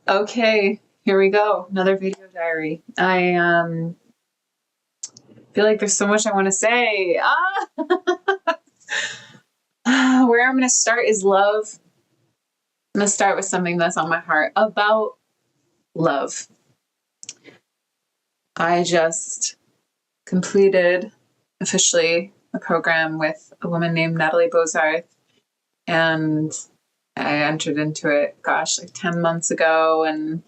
Okay, here we go. Another video diary. I feel like there's so much I want to say. Where I'm going to start is love. I'm going to start with something that's on my heart about love. I just completed officially a program with a woman named Natalie Bozarth, and I entered into it, like 10 months ago. And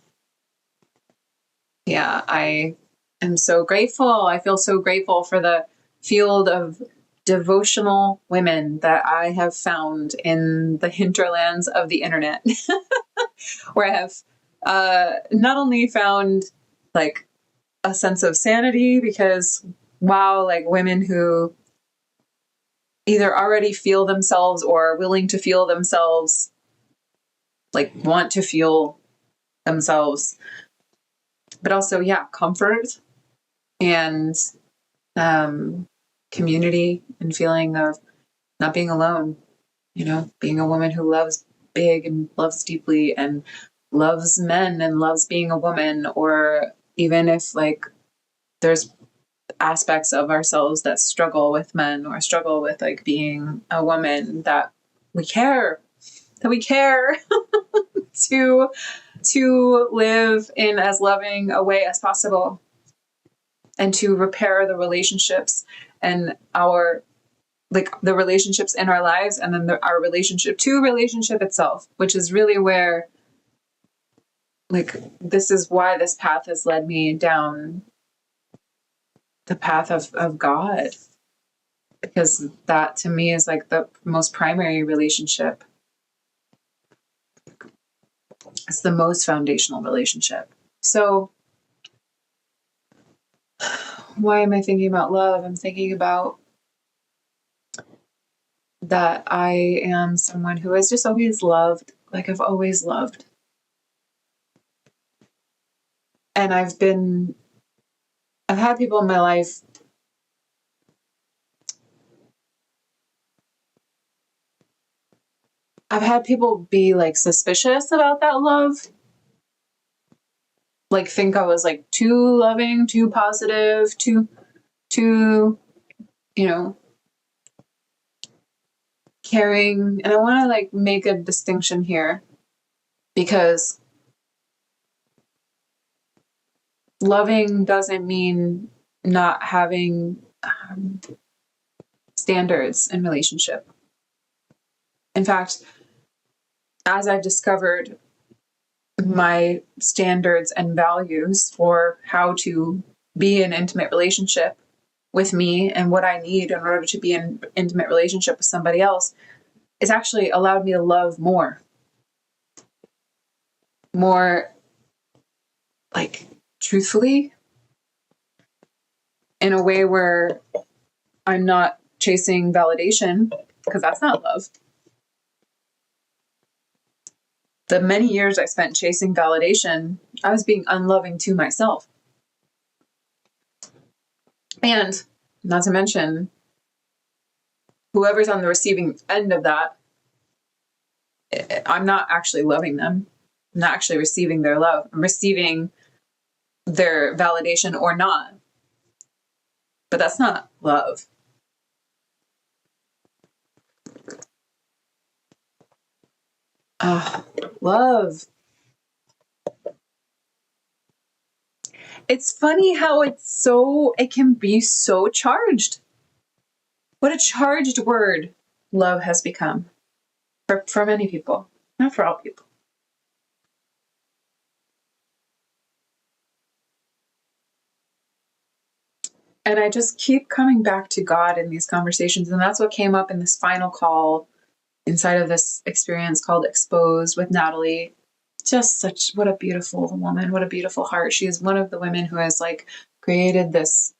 yeah, I am so grateful. I feel so grateful for the field of devotional women that I have found in the hinterlands of the internet, where I have not only found like a sense of sanity, because wow, like women who either already feel themselves or are willing to feel themselves, like want to feel themselves, but also, yeah, comfort and community and feeling of not being alone, being a woman who loves big and loves deeply and loves men and loves being a woman, or even if like there's aspects of ourselves that struggle with men or struggle with like being a woman, that we care to live in as loving a way as possible, and to repair the relationships and the relationships in our lives, and then our relationship itself, which is really where, like, this is why this path has led me down the path of God, because that to me is like the most primary relationship. It's the most foundational relationship. So why am I thinking about love? I'm thinking about that I am someone who has just always loved, like I've always loved. And I've had people in my life I've had people be like suspicious about that love. Like think I was like too loving, too positive, too, caring. And I want to like make a distinction here, because loving doesn't mean not having standards in relationship. In fact, as I've discovered my standards and values for how to be in an intimate relationship with me and what I need in order to be in an intimate relationship with somebody else, it's actually allowed me to love more like truthfully, in a way where I'm not chasing validation, because that's not love. The many years I spent chasing validation, I was being unloving to myself. And not to mention, whoever's on the receiving end of that, I'm not actually loving them. I'm not actually receiving their love. I'm receiving their validation or not. But that's not love. Love. It's funny how it can be so charged. What a charged word love has become for many people, not for all people. And I just keep coming back to God in these conversations. And that's what came up in this final call inside of this experience called Exposed with Natalie. What a beautiful woman, what a beautiful heart. She is one of the women who has like created this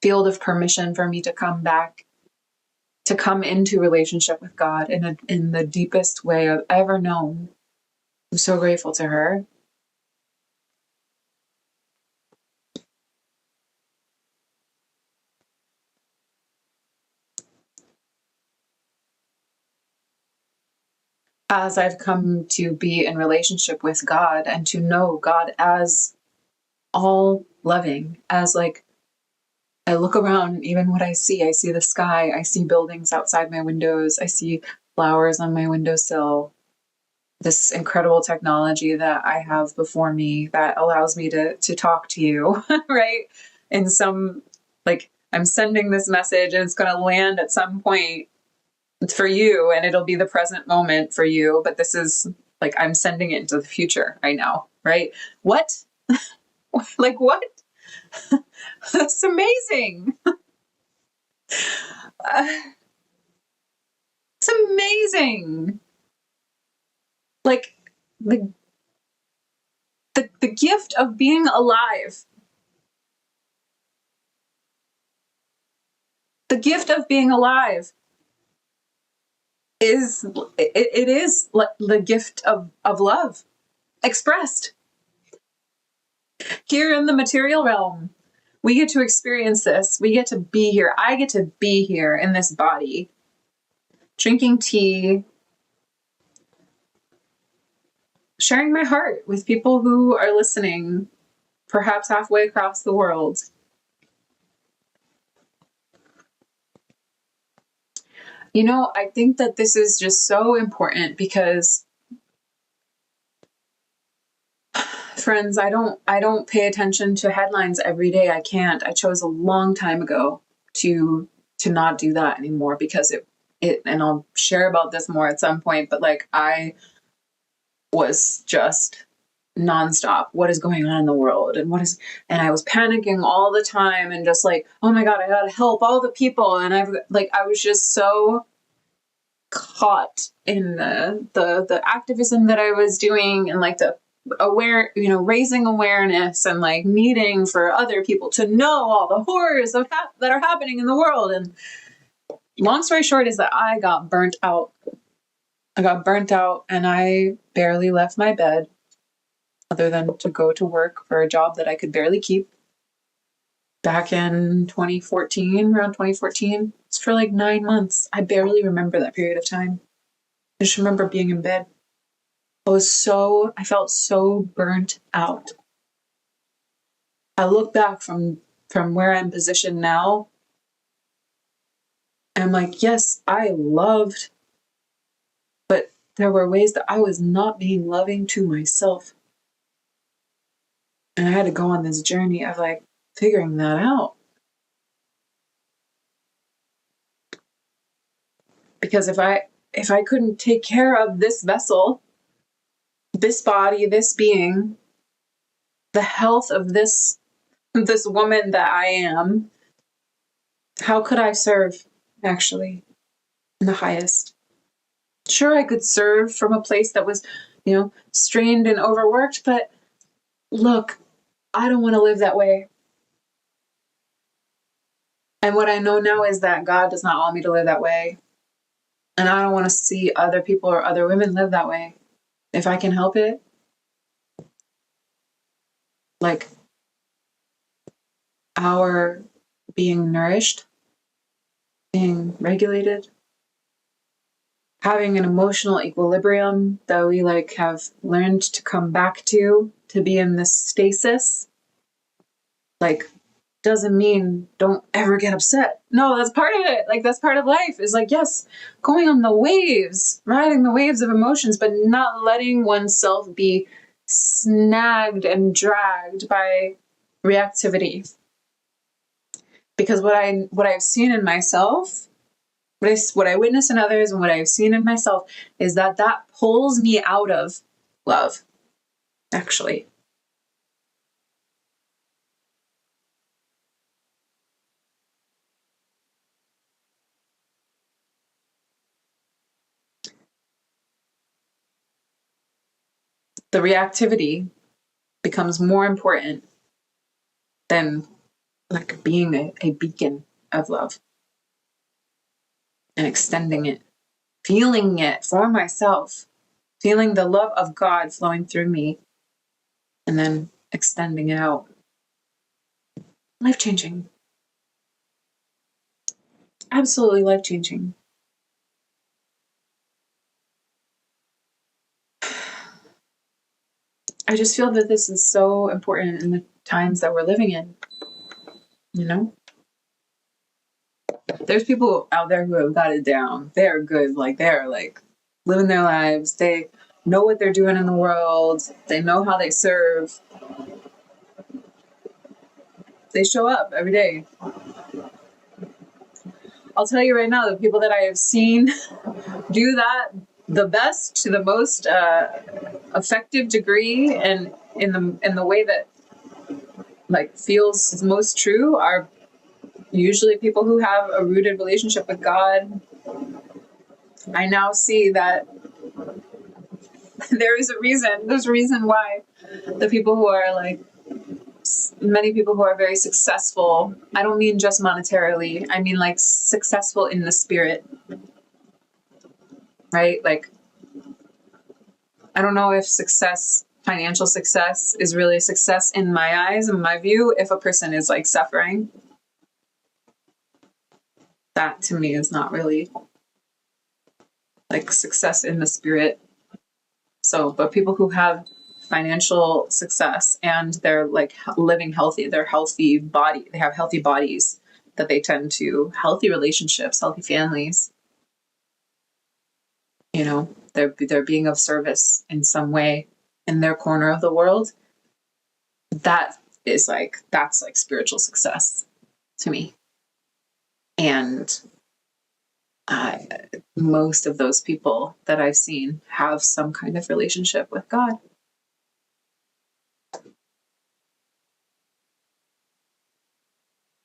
field of permission for me to come back, to come into relationship with God in the deepest way I've ever known. I'm so grateful to her. as I've come to be in relationship with God and to know God as all loving, as like I look around, even what I see the sky, I see buildings outside my windows, I see flowers on my windowsill, this incredible technology that I have before me that allows me to talk to you, right? In some, like, I'm sending this message and it's going to land at some point for you and it'll be the present moment for you. But this is like, I'm sending it into the future right now, right? What? Like, what? That's amazing. It's amazing. Like, the, the gift of being alive. The gift of being alive is it is the gift of love expressed here in the material realm. We get to experience this. We get to be here. I get to be here in this body, drinking tea, sharing my heart with people who are listening, perhaps halfway across the world. You know, I think that this is just so important because, friends, I don't pay attention to headlines every day. I can't. I chose a long time ago to not do that anymore because it and I'll share about this more at some point, but like I was just nonstop. What is going on in the world and and I was panicking all the time and just like, oh my God, I gotta help all the people. And I was just so caught in the activism that I was doing and like the raising awareness and like needing for other people to know all the horrors that are happening in the world. And long story short is that I got burnt out. I got burnt out and I barely left my bed other than to go to work for a job that I could barely keep. Back in 2014, around 2014, it's for like 9 months. I barely remember that period of time. I just remember being in bed. I felt so burnt out. I look back from where I'm positioned now, and I'm like, yes, I loved, but there were ways that I was not being loving to myself. And I had to go on this journey of like figuring that out. Because if I couldn't take care of this vessel, this body, this being, the health of this woman that I am, how could I serve actually in the highest? Sure, I could serve from a place that was, strained and overworked, but look, I don't want to live that way. And what I know now is that God does not want me to live that way. And I don't want to see other people or other women live that way. If I can help it, like our being nourished, being regulated, having an emotional equilibrium that we like have learned to come back to be in this stasis, like doesn't mean don't ever get upset. No, that's part of it. Like that's part of life is like, yes, going on the waves, riding the waves of emotions, but not letting oneself be snagged and dragged by reactivity. Because what I've seen in myself, what I witness in others and what I've seen in myself is that pulls me out of love, actually. The reactivity becomes more important than like being a beacon of love and extending it, feeling it for myself, feeling the love of God flowing through me, and then extending it out. Life changing. Absolutely life changing. I just feel that this is so important in the times that we're living in. You know? There's people out there who have got it down. They're good. Like, they're like living their lives. They know what they're doing in the world. They know how they serve. They show up every day. I'll tell you right now, the people that I have seen do that the best to the most effective degree and in the way that like feels most true are usually people who have a rooted relationship with God. I now see that there's a reason why the people who are like many people who are very successful, I don't mean just monetarily, I mean like successful in the spirit, right? Like, I don't know if financial success is really success in my eyes, in my view, if a person is like suffering. That to me is not really like success in the spirit. So, but people who have financial success and they're like living healthy, they have healthy bodies that they tend to, healthy relationships, healthy families, you know, they're being of service in some way in their corner of the world. That's like spiritual success to me. And most of those people that I've seen have some kind of relationship with God.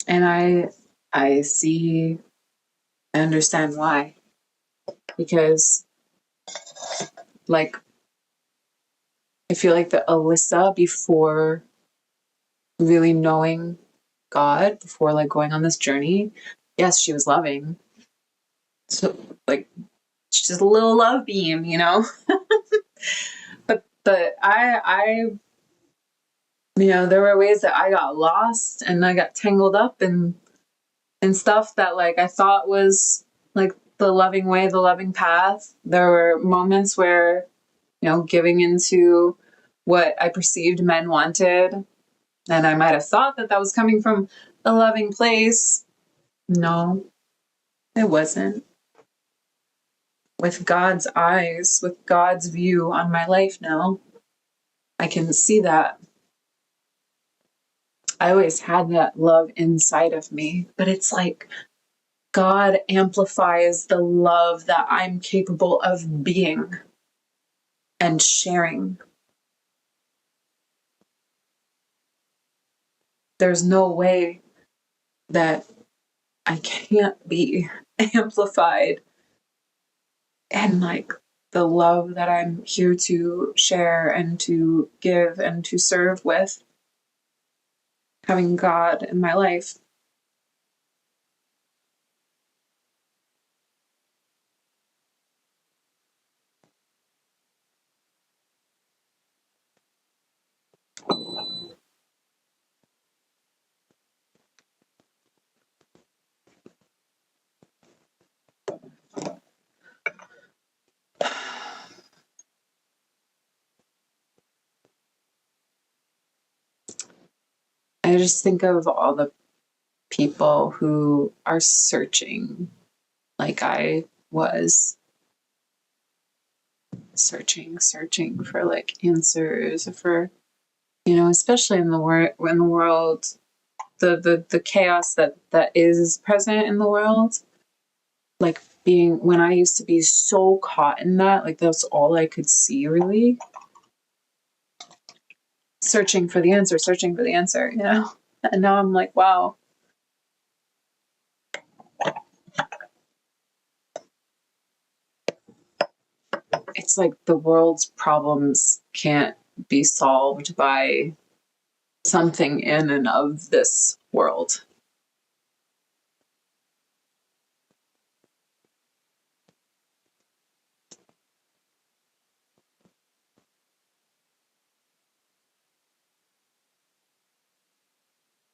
And I understand why. Because like I feel like the Alyssa before really knowing God, before like going on this journey, yes, she was loving. So like she's a little love beam, you know? but I you know, there were ways that I got lost and I got tangled up in stuff that like I thought was like the loving way, the loving path. There were moments where, you know, giving into what I perceived men wanted, and I might have thought that that was coming from a loving place. No, it wasn't. With God's eyes, with God's view on my life now, I can see that. I always had that love inside of me, but it's like God amplifies the love that I'm capable of being and sharing. There's no way that I can't be amplified and like the love that I'm here to share and to give and to serve with, having God in my life. I just think of all the people who are searching, like I was searching for like answers, for, you know, especially in the world, the chaos that is present in the world, like being, when I used to be so caught in that, like that's all I could see really, searching for the answer, you know. And now I'm like, wow, it's like the world's problems can't be solved by something in and of this world.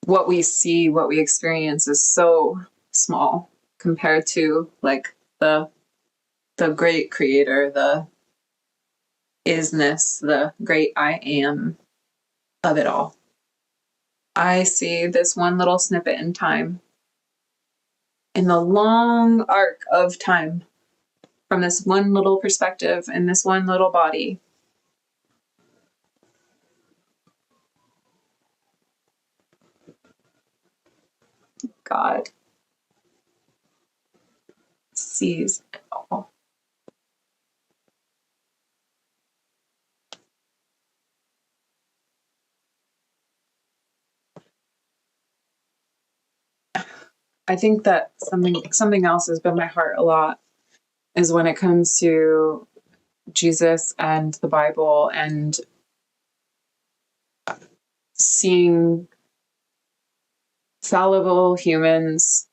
What we see, what we experience is so small compared to like the great creator, isness, the great I am of it all. I see this one little snippet in time, in the long arc of time, from this one little perspective in this one little body. God sees it all. I think that something else has been my heart a lot is when it comes to Jesus and the Bible and seeing fallible humans,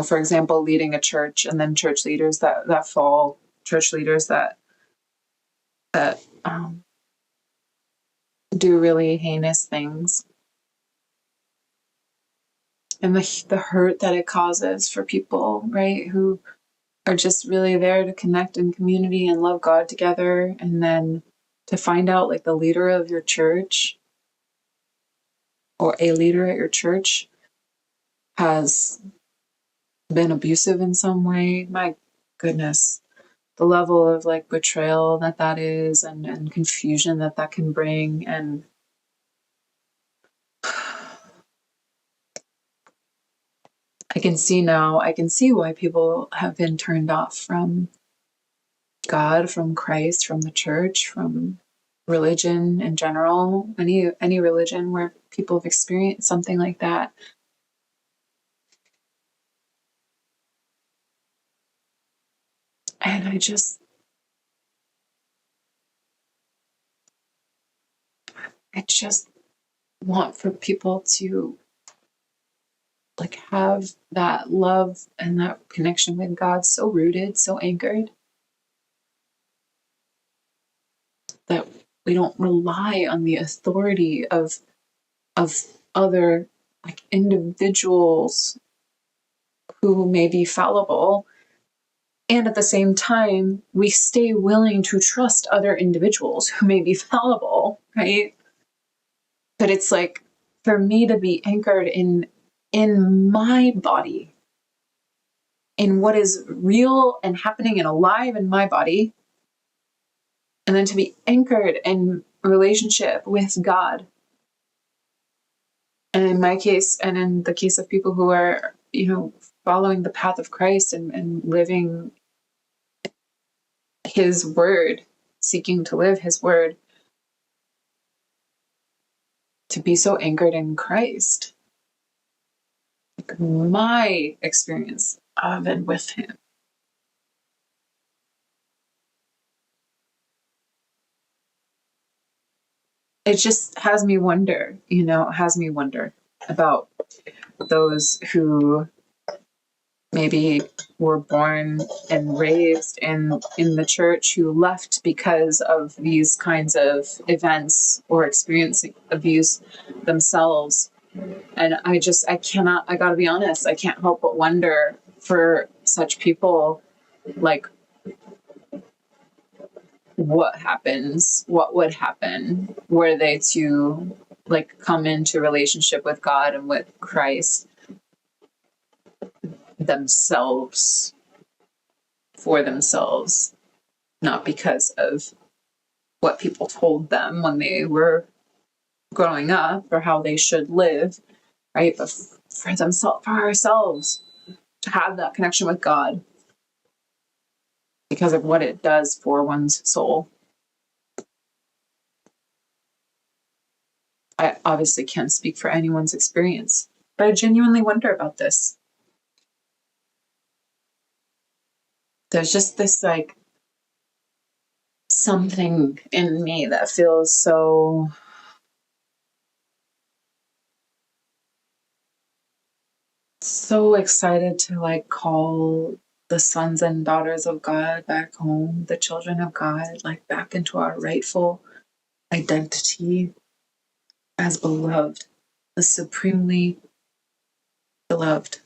for example, leading a church, and then church leaders that fall, church leaders that do really heinous things, and the hurt that it causes for people, right, who are just really there to connect in community and love God together, and then to find out like the leader of your church or a leader at your church has been abusive in some way. My goodness, the level of like betrayal that is, and confusion that can bring. And I can see why people have been turned off from God, from Christ, from the church, from religion in general, any religion where people have experienced something like that. And I just want for people to like have that love and that connection with God so rooted, so anchored, that we don't rely on the authority of other like individuals who may be fallible, and at the same time we stay willing to trust other individuals who may be fallible, right? But it's like, for me to be anchored in my body, in what is real and happening and alive in my body, and then to be anchored in relationship with God. And in my case, and in the case of people who are, following the path of Christ and living his word, seeking to live his word, to be so anchored in Christ. Like my experience of and with him. It just has me wonder, about those who maybe were born and raised in the church, who left because of these kinds of events or experiencing abuse themselves. And I gotta be honest, I can't help but wonder for such people, like, what would happen were they to like come into relationship with God and with Christ themselves, for themselves, not because of what people told them when they were growing up or how they should live, right? But for themselves, for ourselves, to have that connection with God because of what it does for one's soul. I obviously can't speak for anyone's experience, but I genuinely wonder about this. There's just this like something in me that feels so excited to like call the sons and daughters of God back home, the children of God, like back into our rightful identity as beloved, the supremely beloved.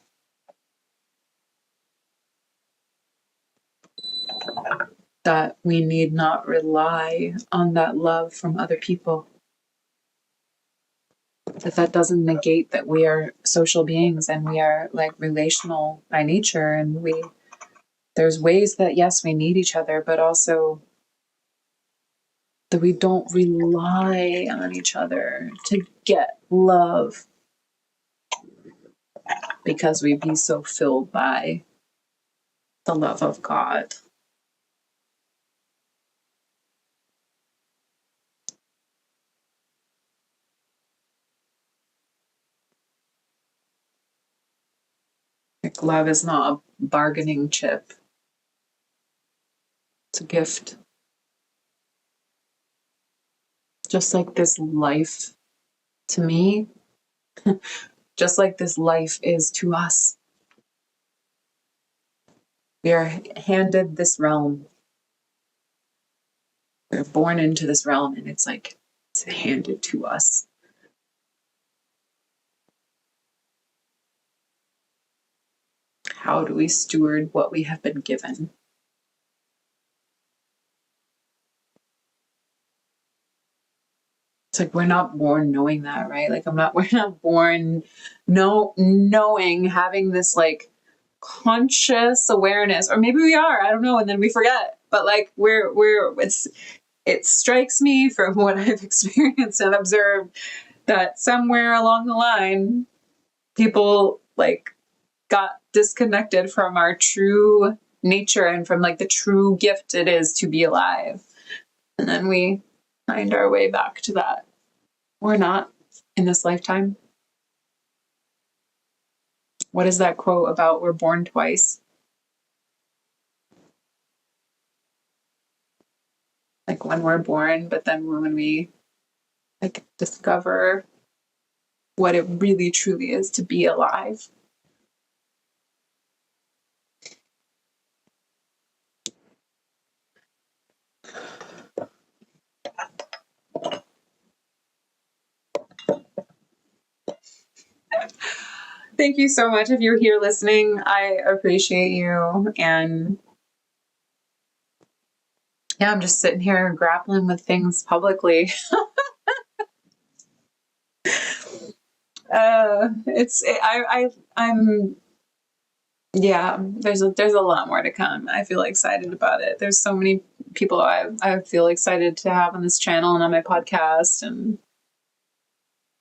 that we need not rely on that love from other people. That doesn't negate that we are social beings and we are like relational by nature, and there's ways that yes, we need each other, but also that we don't rely on each other to get love because we be so filled by the love of God. Like, love is not a bargaining chip. It's a gift. Just like this life, to me, just like this life is to us. We are handed this realm. We're born into this realm, and it's like it's handed to us. How do we steward what we have been given? It's like we're not born knowing that, right? Like we're not born knowing, having this like conscious awareness, or maybe we are, I don't know, and then we forget. But like it strikes me from what I've experienced and observed that somewhere along the line, people like got disconnected from our true nature and from like the true gift it is to be alive. And then we find our way back to that. Or not in this lifetime. What is that quote about? We're born twice. Like when we're born, but then when we like discover what it really truly is to be alive. Thank you so much if you're here listening. I appreciate you. And yeah, I'm just sitting here grappling with things publicly. I'm yeah, there's a lot more to come. I feel excited about it. There's so many people I feel excited to have on this channel and on my podcast, and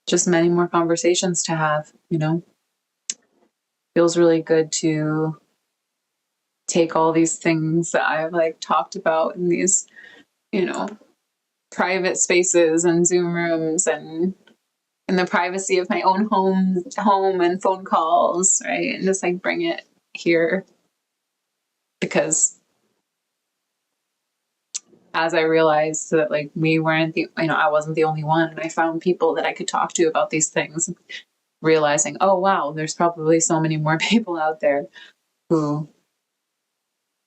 just many more conversations to have, you know. Feels really good to take all these things that I've like talked about in these, you know, private spaces and Zoom rooms and in the privacy of my own home and phone calls, right? And just like bring it here, because as I realized that like we weren't the, you know, I wasn't the only one, and I found people that I could talk to about these things, realizing, oh wow, there's probably so many more people out there who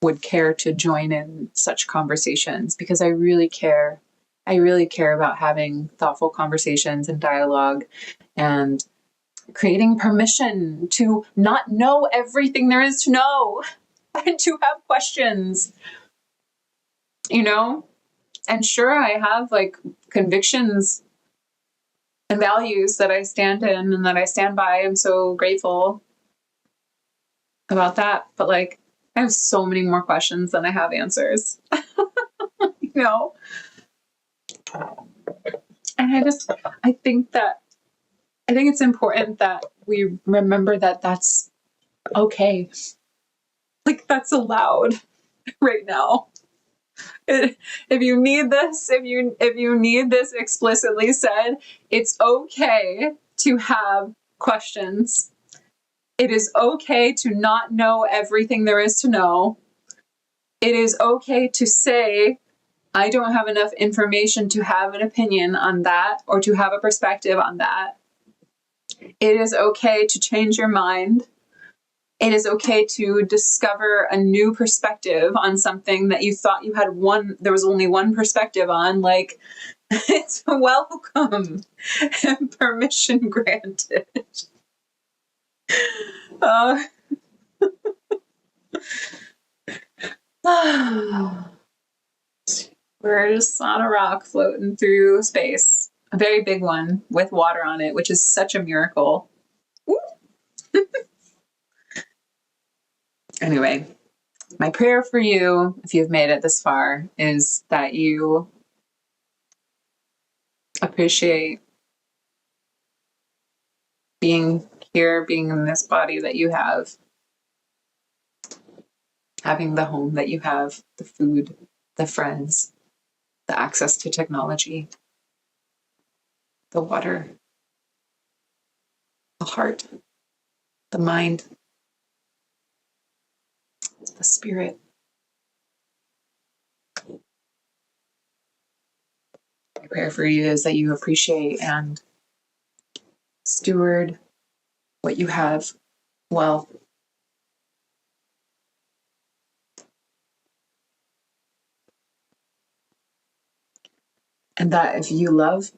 would care to join in such conversations, because I really care. I really care about having thoughtful conversations and dialogue and creating permission to not know everything there is to know and to have questions, you know? And sure, I have like convictions and values that I stand in and that I stand by. I'm so grateful about that. But like, I have so many more questions than I have answers, you know? And I think it's important that we remember that that's okay. Like, that's allowed right now. If you need this, if you need this explicitly said, it's okay to have questions. It is okay to not know everything there is to know. It is okay to say, I don't have enough information to have an opinion on that or to have a perspective on that. It is okay to change your mind. It is okay to discover a new perspective on something that you thought you had there was only one perspective on. Like, it's welcome and permission granted. We're just on a rock floating through space. A very big one with water on it, which is such a miracle. Anyway, my prayer for you, if you've made it this far, is that you appreciate being here, being in this body that you have, having the home that you have, the food, the friends, the access to technology, the water, the heart, the mind, the spirit. My prayer for you is that you appreciate and steward what you have well. And that if you love,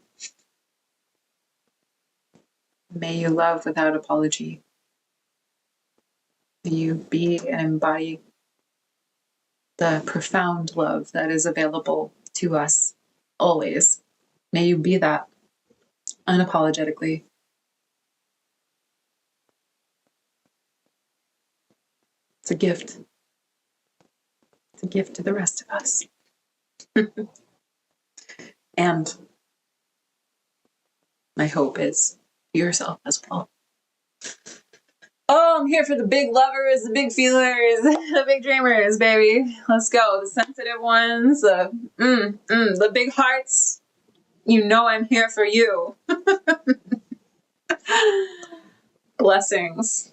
may you love without apology. May you be and embody the profound love that is available to us always. May you be that unapologetically. It's a gift. It's a gift to the rest of us. And my hope is yourself as well. Oh, I'm here for the big lovers, the big feelers, the big dreamers, baby. Let's go. The sensitive ones, the big hearts. You know I'm here for you. Blessings.